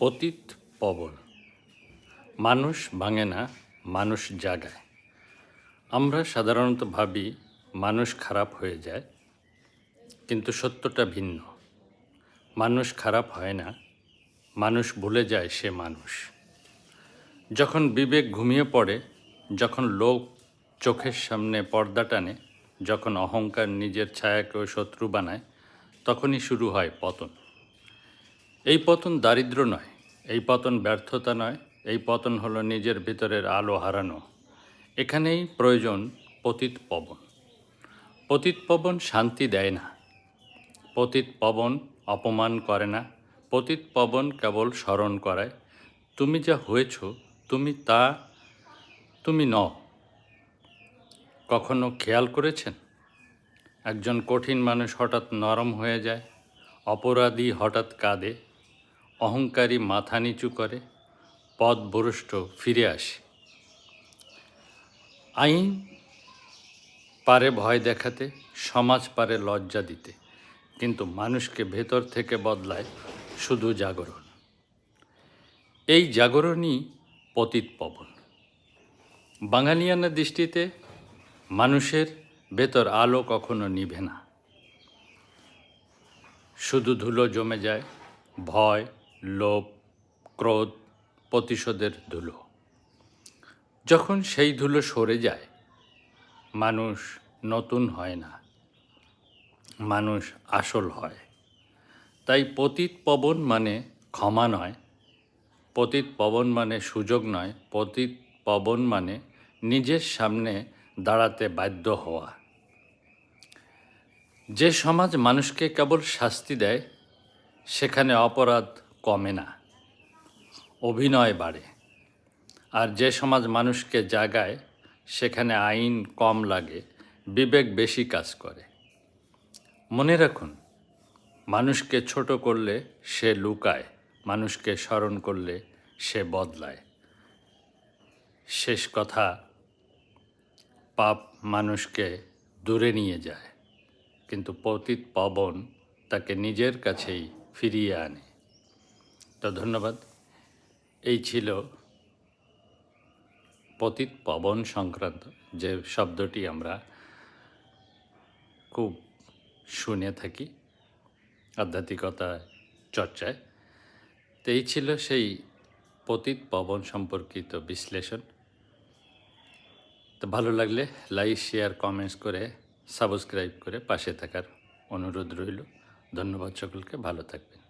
পতিত পবন। মানুষ ভাঙে না, মানুষ জাগায়। আমরা সাধারণত ভাবি মানুষ খারাপ হয়ে যায়, কিন্তু সত্যটা ভিন্ন। মানুষ খারাপ হয় না, মানুষ ভুলে যায় সে মানুষ। যখন বিবেক ঘুমিয়ে পড়ে, যখন লোক চোখের সামনে পর্দা টানে, যখন অহংকার নিজের ছায়াকেও শত্রু বানায়, তখনই শুরু হয় পতন। এই পতন দারিদ্র নয়, এই পতন ব্যর্থতা নয়, এই পতন হলো নিজের ভিতরের আলো হারানো। এখানেই প্রয়োজন পতিত পবন। পতিত পবন শান্তি দেয় না, পতিত পবন অপমান করে না, পতিত পবন কেবল স্মরণ করায় তুমি যা হয়েছ, তুমি নও। কখনো খেয়াল করেছেন একজন কঠিন মানুষ হঠাৎ নরম হয়ে যায়, অপরাধী হঠাৎ কাঁদে, অহংকারী মাথা নিচু করে, পথভ্রষ্ট ফিরে আসে। আইন পারে ভয় দেখাতে, সমাজ পারে লজ্জা দিতে, কিন্তু মানুষকে ভেতর থেকে বদলায় শুধু জাগরণ। এই জাগরণই পতিত পবন। বাঙালিয়ানা দৃষ্টিতে মানুষের ভেতর আলো কখনো নিভে না, শুধু ধুলো জমে যায়, ভয়, লোভ, ক্রোধ, প্রতিশোধের ধুলো। যখন সেই ধুলো সরে যায়, মানুষ নতুন হয় না, মানুষ আসল হয়। তাই পতিত পবন মানে ক্ষমা নয়, পতিত পবন মানে সুযোগ নয়, পতিত পবন মানে নিজের সামনে দাঁড়াতে বাধ্য হওয়া। যে সমাজ মানুষকে কেবল শাস্তি দেয়, সেখানে অপরাধ কমে না, অভিনয় বাড়ে। আর যে সমাজ মানুষকে জাগায়, সেখানে আইন কম লাগে, বিবেক বেশি কাজ করে। মনে রাখুন, মানুষকে ছোট করলে সে লুকায়, মানুষকে স্মরণ করলে সে বদলায়। শেষ কথা, পাপ মানুষকে দূরে নিয়ে যায়, কিন্তু পতিত পবন তাকে নিজের কাছেই ফিরিয়ে আনে। তো ধন্যবাদ। এই ছিল পতিত পবন সংক্রান্ত যে শব্দটি আমরা খুব শুনে থাকি আধ্যাত্মিকতা চর্চায়। তো এই ছিল সেই পতিত পবন সম্পর্কিত বিশ্লেষণ। তো ভালো লাগলে লাইক, শেয়ার, কমেন্টস করে, সাবস্ক্রাইব করে পাশে থাকার অনুরোধ রইল। ধন্যবাদ সকলকে, ভালো থাকবেন।